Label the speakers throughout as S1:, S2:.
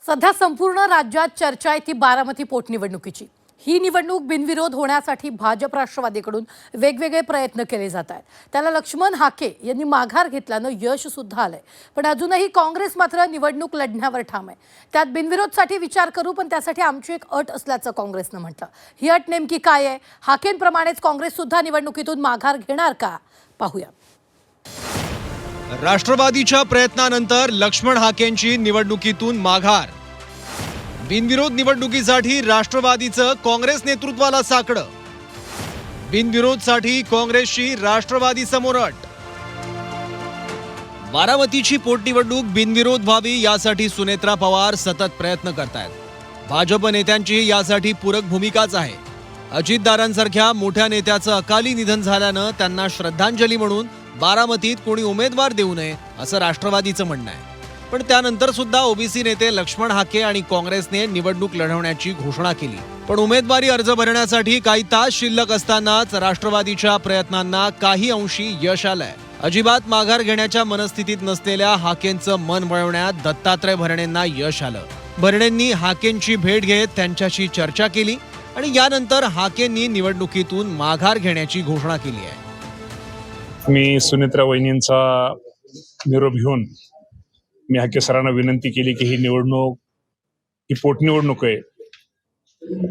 S1: सध्या संपूर्ण राज्यात चर्चा आहे ती बारामती पोटनिवडणुकीची। ही निवडणूक बिनविरोध होण्यासाठी भाजप राष्ट्रवादीकडून वेगवेगळे प्रयत्न केले जात आहेत। त्याला लक्ष्मण हाके यांनी माघार घेतल्यानं यश सुद्धा आलंय, पण अजूनही काँग्रेस मात्र निवडणूक लढण्यावर ठाम आहे। त्यात बिनविरोधसाठी विचार करू, पण त्यासाठी आमची एक अट असल्याचं काँग्रेसनं म्हटलं। ही अट नेमकी काय आहे? हाकेंप्रमाणेच काँग्रेस सुद्धा निवडणुकीतून माघार घेणार का? पाहूया।
S2: राष्ट्रवादीच्या प्रयत्नानंतर लक्ष्मण हाकेंची निवडणुकीतून माघार। बिनविरोध निवडणुकीसाठी राष्ट्रवादीचं काँग्रेस नेतृत्वाला साकडं। बिनविरोधसाठी काँग्रेसची राष्ट्रवादी समोर अट। बारामतीची पोटनिवडणूक बिनविरोध व्हावी यासाठी सुनेत्रा पवार सतत प्रयत्न करतायत। भाजप नेत्यांची यासाठी पूरक भूमिकाच आहे। अजितदारांसारख्या मोठ्या नेत्याचं अकाली निधन झाल्यानं त्यांना श्रद्धांजली म्हणून बारामतीत कोणी उमेदवार देऊ नये असं राष्ट्रवादीचं म्हणणं आहे। पण त्यानंतर सुद्धा ओबीसी नेते लक्ष्मण हाके आणि काँग्रेसने निवडणूक लढवण्याची घोषणा केली। पण उमेदवारी अर्ज भरण्यासाठी काही तास शिल्लक असतानाच राष्ट्रवादीच्या प्रयत्नांना काही अंशी यश आलंय। अजिबात माघार घेण्याच्या मनस्थितीत नसलेल्या हाकेंचं मन वळवण्यात दत्तात्रय भरणेंना यश आलं। भरणेंनी हाकेंची भेट घेत त्यांच्याशी चर्चा केली आणि यानंतर हाकेंनी निवडणुकीतून माघार घेण्याची घोषणा केली आहे।
S3: मी सुनेत्रा वहिनींचा निरोप घेऊन मी हाके सरांना विनंती केली की ही निवडणूक ही पोटनिवडणूक आहे।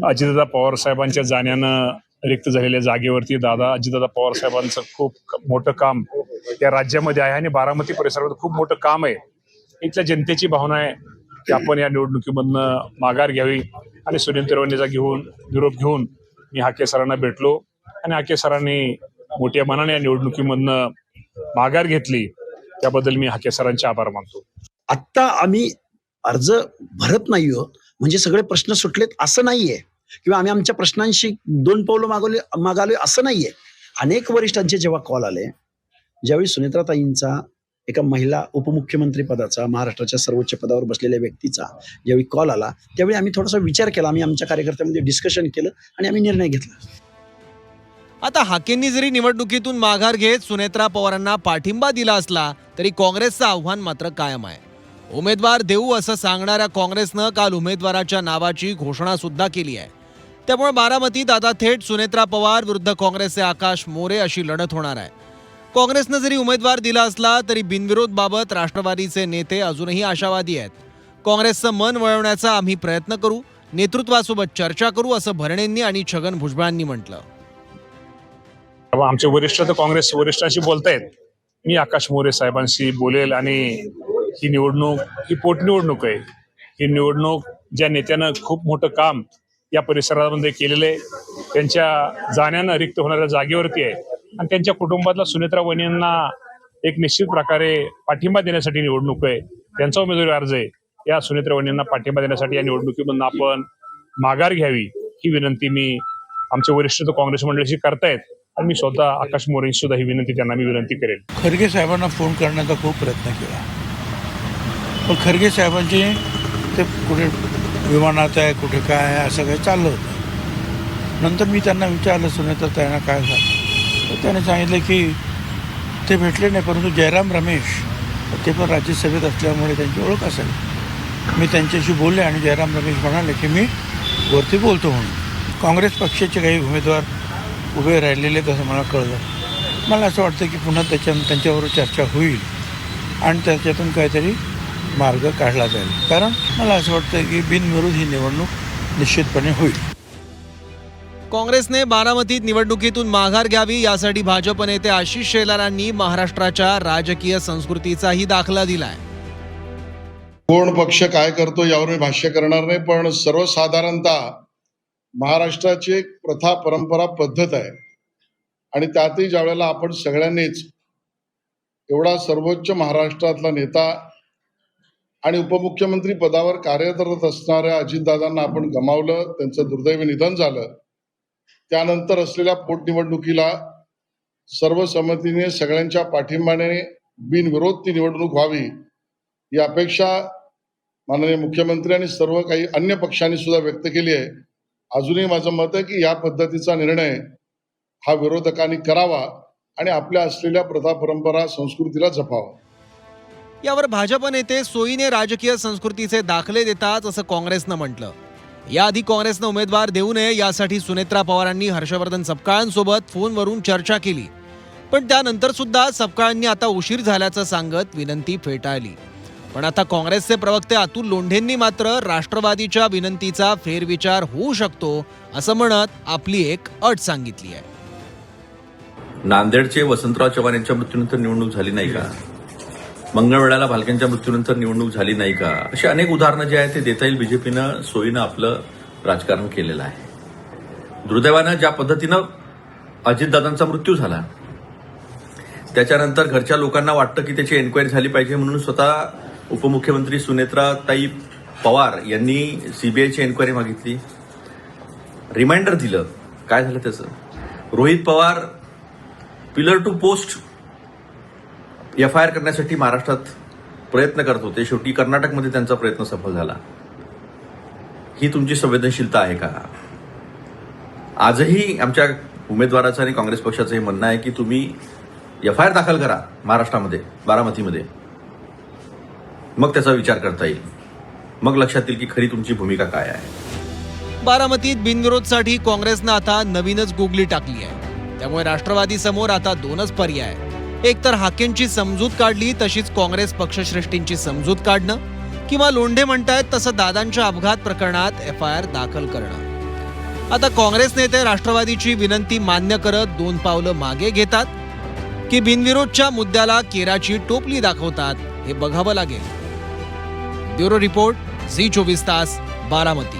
S3: अजितदादा पवार साहेबांच्या जाण्यानं रिक्त झालेल्या जागेवरती अजितदादा पवार साहेबांचं खूप मोठं काम या राज्यामध्ये आहे आणि बारामती परिसरामध्ये खूप मोठं काम आहे। इथल्या जनतेची भावना आहे की आपण या निवडणुकीमधनं माघार घ्यावी आणि सुनेत्रा वहिनीचा निरोप घेऊन मी हाके सरांना भेटलो आणि हाके सरांनी मोठ्या मनाने या निवडणुकीमधनं माघार घेतली। त्याबद्दल मी हाके सरांचे आभार मानतो।
S4: आत्ता आम्ही अर्ज भरत नाहीयो म्हणजे सगळे प्रश्न सुटलेत असं नाहीये, किंवा आम्ही आमच्या प्रश्नांशी दोन पावलं मागालोय असं नाहीये। अनेक वरिष्ठांचे जेव्हा कॉल आले, ज्यावेळी सुनेत्राताईंचा एका महिला उपमुख्यमंत्री पदाचा, महाराष्ट्राच्या सर्वोच्च पदावर बसलेल्या व्यक्तीचा ज्यावेळी कॉल आला, त्यावेळी आम्ही थोडासा विचार केला, आम्ही आमच्या कार्यकर्त्यांमध्ये डिस्कशन केलं आणि आम्ही निर्णय घेतला।
S2: आता हाकेंनी जरी निवडणुकीतून माघार घेत सुनेत्रा पवारांना पाठिंबा दिला असला तरी काँग्रेसचं आव्हान मात्र कायम आहे। उमेदवार देऊ असं सांगणाऱ्या काँग्रेसनं काल उमेदवाराच्या नावाची घोषणा सुद्धा केली आहे। त्यामुळे बारामतीत आता थेट सुनेत्रा पवार विरुद्ध काँग्रेसचे आकाश मोरे अशी लढत होणार आहे। काँग्रेसनं जरी उमेदवार दिला असला तरी बिनविरोध बाबत राष्ट्रवादीचे नेते अजूनही आशावादी आहेत। काँग्रेसचं मन वळवण्याचा आम्ही प्रयत्न करू, नेतृत्वासोबत चर्चा करू असं भरणेंनी आणि छगन भुजबळांनी म्हटलं।
S3: आमचे वरिष्ठ तर काँग्रेस वरिष्ठांशी बोलतायत, मी आकाश मोरे साहेबांशी बोलेल आणि ही निवडणूक ही पोटनिवडणूक आहे। ही निवडणूक ज्या नेत्यानं खूप मोठं काम या परिसरामध्ये केलेलं आहे, त्यांच्या जाण्यानं रिक्त होणाऱ्या जागेवरती आहे आणि त्यांच्या कुटुंबातल्या सुनेत्रा वहिनींना एक निश्चित प्रकारे पाठिंबा देण्यासाठी निवडणूक आहे। त्यांचा उमेदवारी अर्ज आहे। या सुनेत्रा वहिनींना पाठिंबा देण्यासाठी या निवडणुकीमधून आपण माघार घ्यावी ही विनंती मी आमचे वरिष्ठ काँग्रेस मंडळीशी करतायत आणि मी स्वतः आकाश मोरे सुद्धा ही विनंती त्यांना मी विनंती करेल।
S5: खरगे साहेबांना फोन करण्याचा खूप प्रयत्न केला, पण खरगे साहेबांचे ते कुठे विमानात आहे, कुठे काय आहे, असं काही चाललं होतं। नंतर मी त्यांना विचारलं सुनेत्रा त्यांना काय झालं, तर त्याने सांगितलं की ते भेटले नाही, परंतु जयराम रमेश ते पण राज्यसभेत असल्यामुळे त्यांची ओळख असेल। मी त्यांच्याशी बोलले आणि जयराम रमेश म्हणाले की मी वरती बोलतो म्हणून। काँग्रेस पक्षाचे काही उमेदवार उभे राहिलेले तसं मला कळलं। मला असं वाटतं की पुन्हा त्यांच्याबरोबर चर्चा होईल आणि त्याच्यातून काहीतरी मार्ग काढला जाईल, कारण मला असं वाटतं की बिनविरोध ही निवडणूक निश्चितपणे होईल।
S2: काँग्रेसने बारामतीत निवडणुकीतून माघार घ्यावी यासाठी भाजप नेते आशिष शेलारांनी महाराष्ट्राच्या राजकीय संस्कृतीचाही दाखला दिलाय।
S6: कोण पक्ष काय करतो यावर मी भाष्य करणार नाही, पण सर्वसाधारणतः महाराष्ट्राची एक प्रथा परंपरा पद्धत आहे आणि त्यातही ज्या वेळेला आपण सगळ्यांनीच एवढा सर्वोच्च महाराष्ट्रातला नेता आणि उपमुख्यमंत्री पदावर कार्यरत असणाऱ्या अजितदादांना आपण गमावलं, त्यांचं दुर्दैवी निधन झालं। त्यानंतर असलेल्या पोटनिवडणुकीला सर्वसंमतीने सगळ्यांच्या पाठिंबाने बिनविरोध ती निवडणूक व्हावी ही अपेक्षा माननीय मुख्यमंत्री आणि सर्व काही अन्य पक्षांनी सुद्धा व्यक्त केली आहे। अजूनही माझं मत आहे की या पद्धतीचा निर्णय हा विरोधकांनी करावा आणि आपल्या असलेल्या प्रथा परंपरा संस्कृतीला जपावा।
S2: यावर भाजप नेते सोयीने राजकीय संस्कृतीचे दाखले देतात असं काँग्रेसनं म्हटलं. याआधी काँग्रेसनं उमेदवार देऊ नये यासाठी सुनेत्रा पवारांनी हर्षवर्धन सपकाळांसोबत फोनवरून चर्चा केली. पण त्यानंतर सुद्धा सपकाळांनी आता उशीर झाल्याचं सांगत विनंती फेटाळली. पण आता काँग्रेसचे प्रवक्ते अतुल लोंढेंनी मात्र राष्ट्रवादीच्या विनंतीचा फेरविचार होऊ शकतो असं म्हणत आपली एक अट सांगितली आहे.
S7: नांदेडचे वसंतराव चव्हाण यांच्या मृत्यूनंतर निवडणूक झाली नाही का? मंगळवेढ्याला भालकेंच्या मृत्यूनंतर निवडणूक झाली नाही का? अशी अनेक उदाहरणं जे आहेत ते देता येईल. बीजेपीनं सोयीनं आपलं राजकारण केलेलं आहे. दुर्दैवानं ज्या पद्धतीनं अजितदादांचा मृत्यू झाला त्याच्यानंतर घरच्या लोकांना वाटतं की त्याची एन्क्वायरी झाली पाहिजे म्हणून स्वतः उपमुख्यमंत्री सुनेत्राताई पवार यांनी सीबीआयची एन्क्वायरी मागितली, रिमाइंडर दिलं. काय झालं त्याचं? Rohit Pawar pillar to post FIR करण्यासाठी महाराष्ट्रात प्रयत्न करत होते. शेवटी कर्नाटकमध्ये त्यांचा प्रयत्न सफल झाला. ही तुमची संवेदनशीलता आहे का? आजही आमच्या उमेदवाराचं आणि काँग्रेस पक्षाचं हे म्हणणं आहे की तुम्ही FIR दाखल करा महाराष्ट्रामध्ये, बारामतीमध्ये, मग त्याचा विचार करता येईल. मग लक्षात येईल की खरी तुमची भूमिका काय आहे.
S2: बारामतीत बिनविरोधसाठी काँग्रेसनं आता नवीनच गुगली टाकली आहे. त्यामुळे राष्ट्रवादी समोर आता दोनच पर्याय आहेत. एक तर हाकेंची समजूत काढली तशीच काँग्रेस पक्षश्रेष्ठींची समजूत काढणं, किंवा लोंढे म्हणतायत तसं दादांच्या अपघात प्रकरणात FIR दाखल करणं. आता काँग्रेस नेते राष्ट्रवादीची विनंती मान्य करत 2 पावलं मागे घेतात की बिनविरोधच्या मुद्द्याला केराची टोपली दाखवतात हे बघावं लागेल. ब्युरो रिपोर्ट, झी 24 तास, बारामती.